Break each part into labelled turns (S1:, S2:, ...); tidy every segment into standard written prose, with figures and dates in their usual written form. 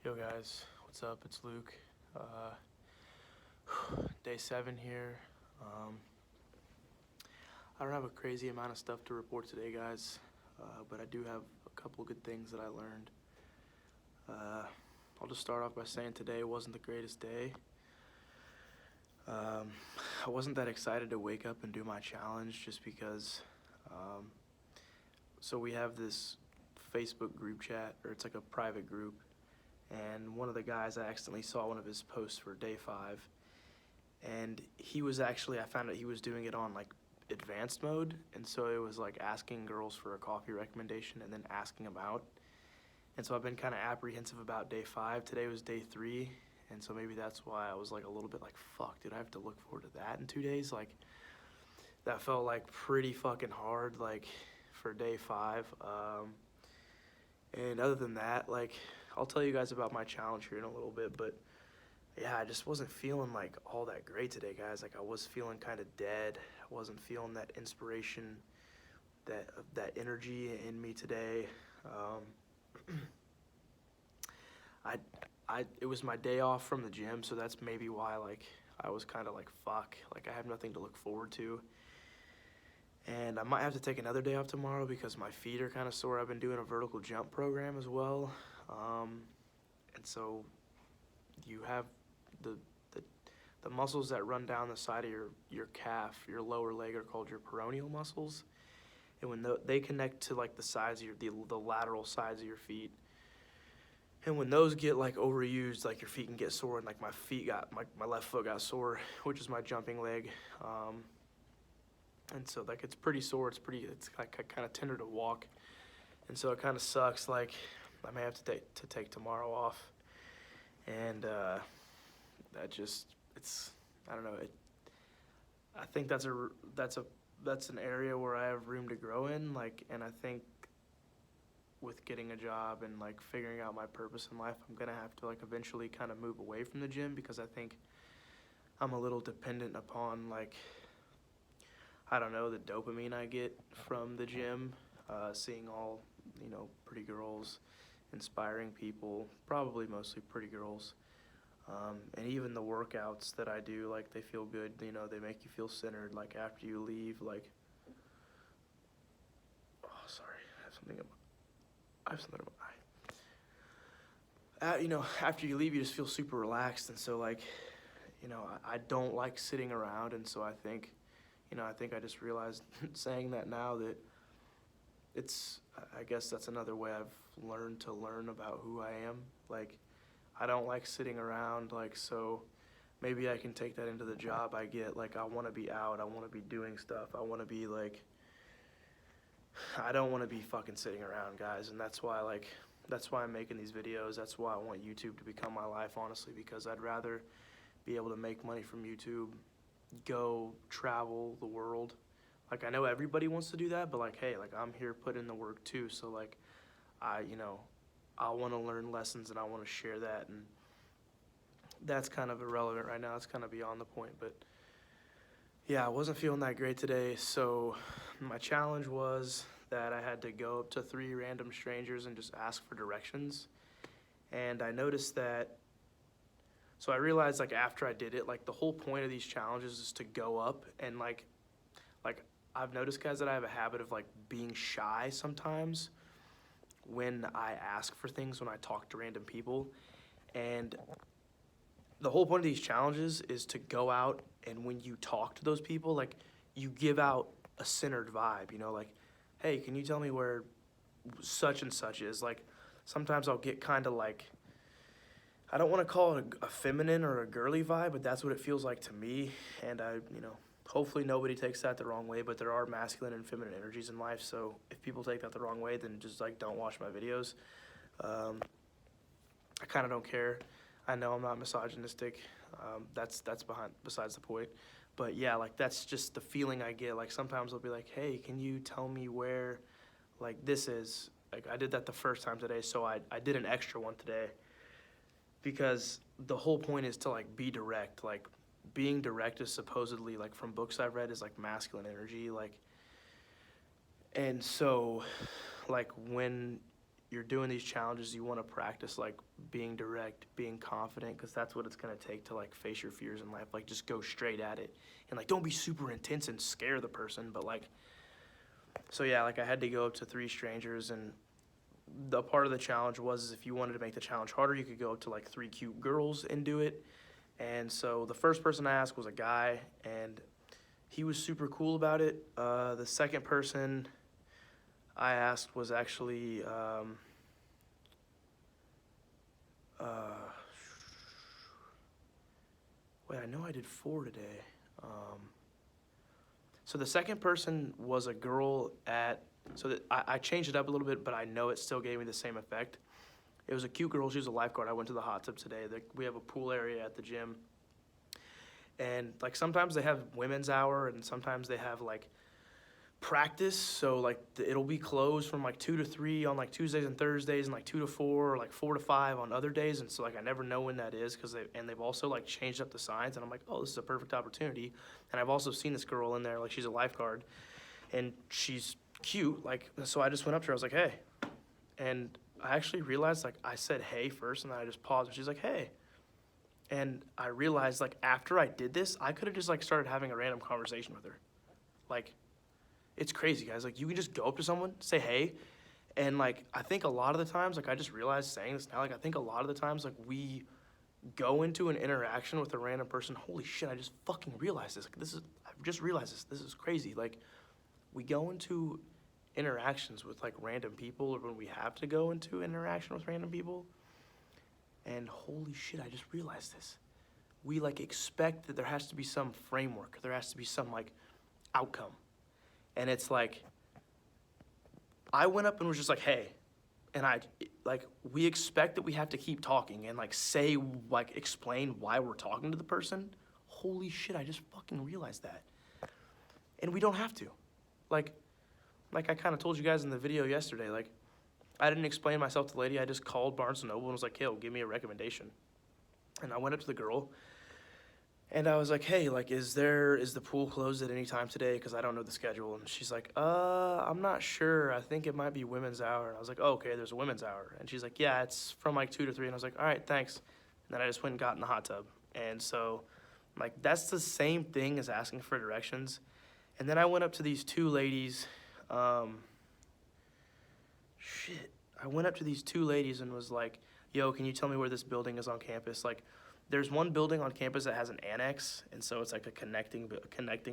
S1: Yo guys, what's up? It's Luke. Day 7 here. I don't have a crazy amount of stuff to report today, guys, but I do have a couple good things that I learned. I'll just start off by saying today wasn't the greatest day. I wasn't that excited to wake up and do my challenge just because, so we have this Facebook group chat, or it's like a private group, and one of the guys, I accidentally saw one of his posts for day 5, and he was actually, I found out he was doing it on like advanced mode, and so it was like asking girls for a coffee recommendation and then asking them out. And so I've been kind of apprehensive about day 5. Today was day 3, and so maybe that's why I was like a little bit like, fuck, dude, I have to look forward to that in 2 days. Like, that felt like pretty fucking hard, like, for day 5. And other than that, like, I'll tell you guys about my challenge here in a little bit, but yeah, I just wasn't feeling like all that great today, guys. Like, I was feeling kind of dead. I wasn't feeling that inspiration, that energy in me today. It was my day off from the gym, so that's maybe why, like, I was kind of like, fuck, like, I have nothing to look forward to. And I might have to take another day off tomorrow because my feet are kind of sore. I've been doing a vertical jump program as well. And so you have the muscles that run down the side of your calf, your lower leg, are called your peroneal muscles. And when they connect to like the sides of the lateral sides of your feet, and when those get like overused, like your feet can get sore, and like my left foot got sore, which is my jumping leg. And so like it's pretty sore. It's like kind of tender to walk, and so it kind of sucks. Like, I may have to take tomorrow off, and I don't know. I think that's an area where I have room to grow in. Like, and I think with getting a job and like figuring out my purpose in life, I'm gonna have to like eventually kind of move away from the gym, because I think I'm a little dependent upon, like, I don't know, the dopamine I get from the gym, seeing all, pretty girls, inspiring people, probably mostly pretty girls. And even the workouts that I do, like, they feel good, they make you feel centered, like, after you leave, like, oh, sorry, I have something in my eye. After you leave, you just feel super relaxed, and so, like, I don't like sitting around, and so I think I just realized saying that now that I guess that's another way I've learned to learn about who I am. Like, I don't like sitting around, like, so maybe I can take that into the job I get. Like, I want to be out, I want to be doing stuff, I want to be, like, I don't want to be fucking sitting around, guys, and that's why I'm making these videos. That's why I want YouTube to become my life, honestly, because I'd rather be able to make money from YouTube, go travel the world. Like, I know everybody wants to do that, but, like, hey, like, I'm here putting in the work too, so, like, I want to learn lessons, and I want to share that, and that's kind of irrelevant right now. It's kind of beyond the point, but yeah, I wasn't feeling that great today, so my challenge was that I had to go up to 3 random strangers and just ask for directions. And I noticed that, so I realized, like, after I did it, like, the whole point of these challenges is to go up and, like I've noticed, guys, that I have a habit of, like, being shy sometimes when I ask for things, when I talk to random people. And the whole point of these challenges is to go out, and when you talk to those people, like, you give out a centered vibe, like, hey, can you tell me where such and such is? Like, sometimes I'll get kind of like, I don't want to call it a feminine or a girly vibe, but that's what it feels like to me. And hopefully nobody takes that the wrong way, but there are masculine and feminine energies in life, so if people take that the wrong way, then just, like, don't watch my videos. I kind of don't care. I know I'm not misogynistic. That's besides the point. But yeah, like, that's just the feeling I get. Like, sometimes I'll be like, hey, can you tell me where, like, this is? Like, I did that the first time today, so I did an extra one today, because the whole point is to, like, be direct. Like, being direct is supposedly, like, from books I've read, is, like, masculine energy. Like, and so, like, when you're doing these challenges, you want to practice like being direct, being confident, because that's what it's going to take to like face your fears in life. Like just go straight at it, and like don't be super intense and scare the person, but like, so yeah, like I had to go up to 3 strangers, and the part of the challenge was if you wanted to make the challenge harder, you could go up to like 3 cute girls and do it. And so the first person I asked was a guy, and he was super cool about it. The second person I asked was actually wait, I know I did 4 today. So the second person was a girl at, so that I changed it up a little bit, but I know it still gave me the same effect. It was a cute girl. She was a lifeguard. I went to the hot tub today. We have a pool area at the gym. And like sometimes they have women's hour, and sometimes they have like practice. So like it'll be closed from like 2 to 3 on like Tuesdays and Thursdays, and like 2 to 4 or like 4 to 5 on other days. And so like I never know when that is, because they've also like changed up the signs, and I'm like, oh, this is a perfect opportunity. And I've also seen this girl in there, like she's a lifeguard, and she's cute. Like, so I just went up to her. I was like, hey. And I actually realized, like, I said hey first, and then I just paused, and she's like, hey. And I realized, like, after I did this, I could have just, like, started having a random conversation with her. Like, it's crazy, guys. Like, you can just go up to someone, say hey, and, like, I think a lot of the times, like, I just realized saying this now, like, I think a lot of the times, like, we go into an interaction with a random person. Holy shit, I just fucking realized this. Like, I've just realized this. This is crazy. Like, we go into interactions with like random people, or when we have to go into interaction with random people, and holy shit, I just realized this. We like expect that there has to be some framework, there has to be some like outcome, and it's like I went up and was just like hey, and we expect that we have to keep talking and like say, like explain why we're talking to the person. Holy shit, I just fucking realized that. And we don't have to. Like I kind of told you guys in the video yesterday, like, I didn't explain myself to the lady. I just called Barnes & Noble and was like, hey, give me a recommendation. And I went up to the girl, and I was like, hey, like, is the pool closed at any time today? Because I don't know the schedule. And she's like, I'm not sure. I think it might be women's hour. And I was like, oh, okay, there's a women's hour. And she's like, yeah, it's from like 2 to 3. And I was like, all right, thanks. And then I just went and got in the hot tub. And so, like, that's the same thing as asking for directions. And then I went up to these 2 ladies. I went up to these 2 ladies and was like, yo, can you tell me where this building is on campus? Like, there's one building on campus that has an annex, and so it's like a connecting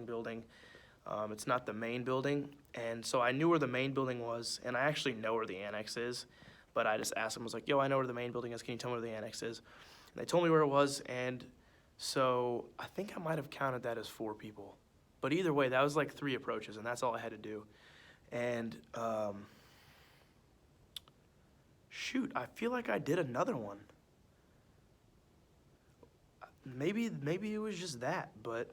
S1: building. It's not the main building, and so I knew where the main building was, and I actually know where the annex is, but I just asked them, I was like, yo, I know where the main building is, can you tell me where the annex is? And they told me where it was, and so I think I might have counted that as 4 people. But either way, that was like 3 approaches, and that's all I had to do. And shoot, I feel like I did another one. Maybe it was just that, but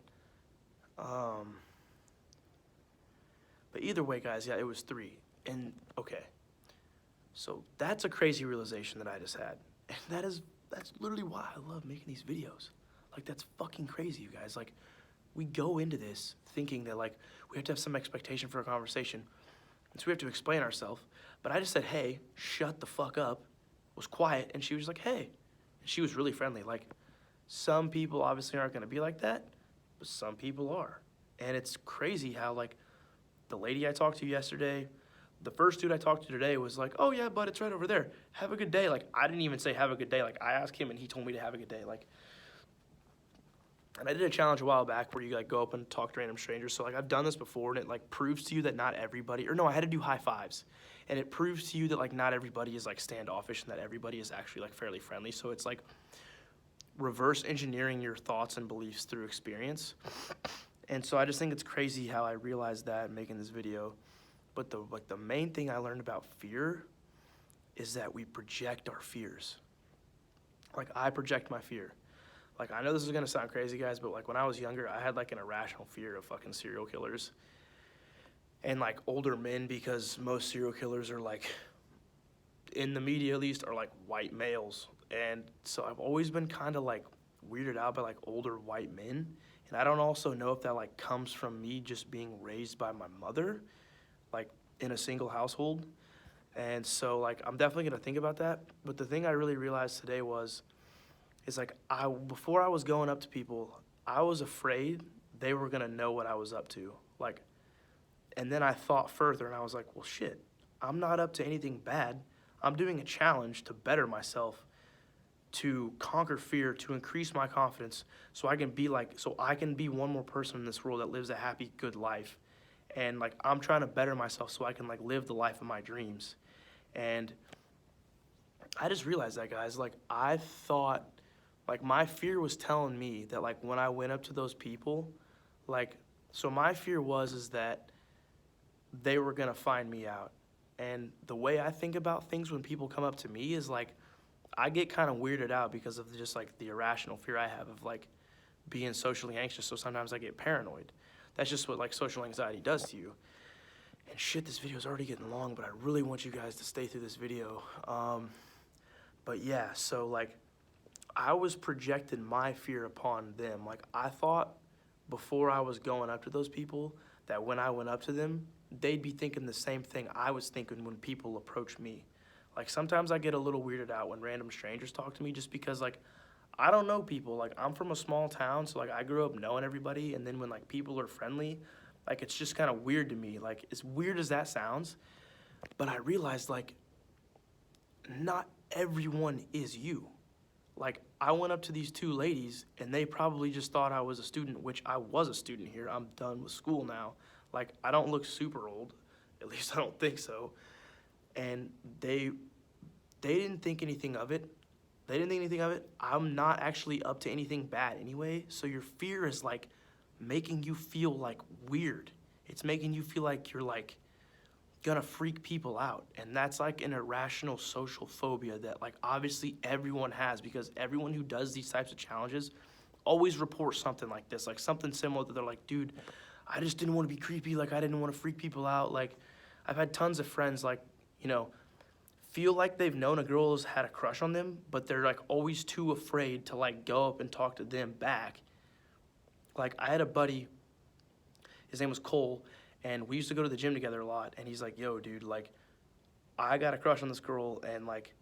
S1: either way, guys, yeah, it was 3. And okay, so that's a crazy realization that I just had, and that's literally why I love making these videos. Like, that's fucking crazy, you guys. Like, we go into this thinking that like we have to have some expectation for a conversation, and so we have to explain ourselves. But I just said, hey, shut the fuck up, was quiet, and she was like, hey. And she was really friendly. Like, some people obviously aren't gonna be like that, but some people are. And it's crazy how like the lady I talked to yesterday, the first dude I talked to today was like, oh yeah, bud, it's right over there. Have a good day. Like, I didn't even say have a good day. Like, I asked him and he told me to have a good day. Like, and I did a challenge a while back where you like go up and talk to random strangers. So like I've done this before, and it like proves to you that not everybody, or no, I had to do high fives. And it proves to you that like not everybody is like standoffish, and that everybody is actually like fairly friendly. So it's like reverse engineering your thoughts and beliefs through experience. And so I just think it's crazy how I realized that making this video. But the main thing I learned about fear is that we project our fears. Like, I project my fear. Like, I know this is gonna sound crazy, guys, but like when I was younger, I had like an irrational fear of fucking serial killers and like older men, because most serial killers are like, in the media at least, are like white males. And so I've always been kind of like weirded out by like older white men. And I don't also know if that like comes from me just being raised by my mother, like in a single household. And so, like, I'm definitely going to think about that. But the thing I really realized today is like, before I was going up to people, I was afraid they were going to know what I was up to. Like, and then I thought further and I was like, well, shit, I'm not up to anything bad. I'm doing a challenge to better myself, to conquer fear, to increase my confidence, so I can be one more person in this world that lives a happy, good life. And like, I'm trying to better myself so I can like live the life of my dreams. And I just realized that, guys, like, I thought, like, my fear was telling me that, like, when I went up to those people, like, so my fear is that they were gonna find me out. And the way I think about things when people come up to me is like, I get kind of weirded out because of just like the irrational fear I have of like being socially anxious. So sometimes I get paranoid. That's just what like social anxiety does to you. And shit, this video is already getting long, but I really want you guys to stay through this video. But yeah, so like, I was projecting my fear upon them. Like, I thought before I was going up to those people that when I went up to them, they'd be thinking the same thing I was thinking when people approach me. Like, sometimes I get a little weirded out when random strangers talk to me just because, like, I don't know people. Like, I'm from a small town, so, like, I grew up knowing everybody, and then when, like, people are friendly, like, it's just kind of weird to me. Like, as weird as that sounds, but I realized, like, not everyone is you. Like, I went up to these two ladies, and they probably just thought I was a student, which I was a student here. I'm done with school now. Like, I don't look super old. At least I don't think so. And they didn't think anything of it. They didn't think anything of it. I'm not actually up to anything bad anyway. So your fear is, like, making you feel, like, weird. It's making you feel like you're, like, gonna freak people out. And that's like an irrational social phobia that like obviously everyone has, because everyone who does these types of challenges always reports something like this, like something similar that they're like, dude, I just didn't want to be creepy, like I didn't want to freak people out. Like, I've had tons of friends like, you know, feel like they've known a girl has had a crush on them, but they're like always too afraid to like go up and talk to them back. Like, I had a buddy, his name was Cole, and we used to go to the gym together a lot, and he's like, yo, dude, like, I got a crush on this girl, and, like,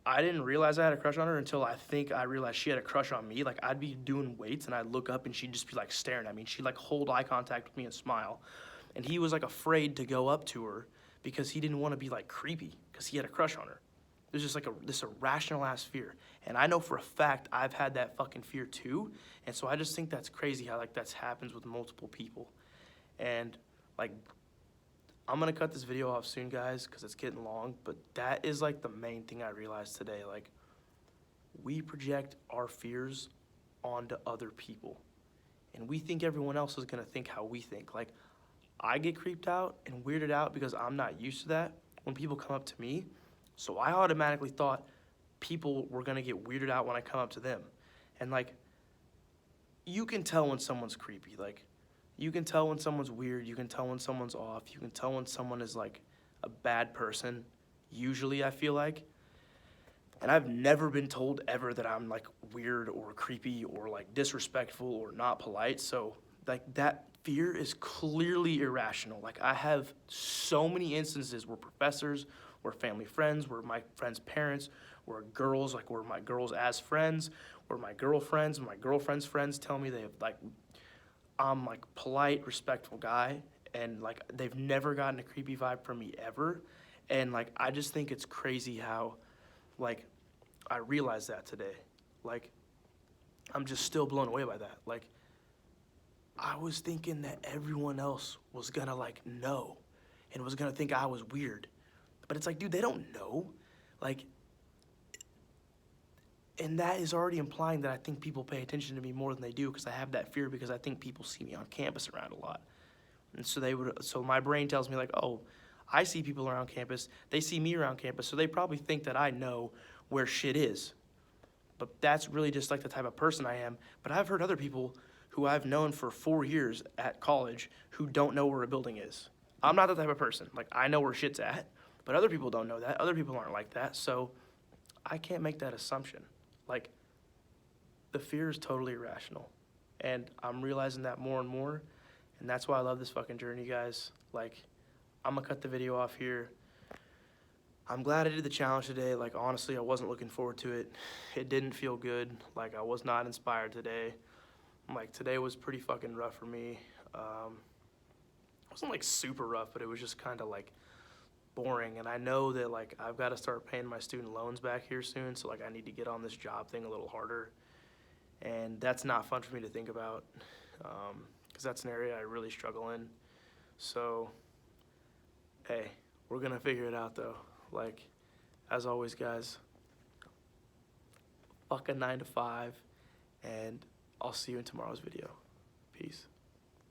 S1: I didn't realize I had a crush on her until I think I realized she had a crush on me. Like, I'd be doing weights, and I'd look up, and she'd just be, like, staring at me. She'd, like, hold eye contact with me and smile. And he was, like, afraid to go up to her because he didn't want to be, like, creepy because he had a crush on her. There's just, like, this irrational-ass fear. And I know for a fact I've had that fucking fear, too. And so I just think that's crazy how, like, that happens with multiple people. And like, I'm gonna cut this video off soon, guys, because it's getting long, but that is like the main thing I realized today. Like, we project our fears onto other people, and we think everyone else is gonna think how we think. Like, I get creeped out and weirded out because I'm not used to that when people come up to me, so I automatically thought people were gonna get weirded out when I come up to them. And like, you can tell when someone's creepy. Like, you can tell when someone's weird, you can tell when someone's off, you can tell when someone is like a bad person, usually I feel like. And I've never been told ever that I'm like weird or creepy or like disrespectful or not polite. So like, that fear is clearly irrational. Like, I have so many instances where professors, where family friends, where my friends' parents, where girls, like where my girls as friends, where my girlfriends, my girlfriend's friends tell me they have like, I'm like polite, respectful guy, and like they've never gotten a creepy vibe from me ever. And like, I just think it's crazy how like I realized that today. Like, I'm just still blown away by that. Like, I was thinking that everyone else was gonna like know and was gonna think I was weird. But it's like, dude, they don't know. Like, and that is already implying that I think people pay attention to me more than they do, because I have that fear because I think people see me on campus around a lot. And so my brain tells me like, oh, I see people around campus, they see me around campus, so they probably think that I know where shit is. But that's really just like the type of person I am. But I've heard other people who I've known for 4 years at college who don't know where a building is. I'm not that type of person. Like, I know where shit's at, but other people don't know that. Other people aren't like that, so I can't make that assumption. Like, the fear is totally irrational, and I'm realizing that more and more, and that's why I love this fucking journey, guys. Like, I'm gonna cut the video off here. I'm glad I did the challenge today. Like, honestly, I wasn't looking forward to it. It didn't feel good. Like, I was not inspired today. Like, today was pretty fucking rough for me. It wasn't like super rough, but it was just kind of like boring. And I know that like I've got to start paying my student loans back here soon, so like I need to get on this job thing a little harder. And that's not fun for me to think about, because that's an area I really struggle in. So, hey, we're gonna figure it out though. Like, as always, guys, fuck a 9 to 5, and I'll see you in tomorrow's video. Peace.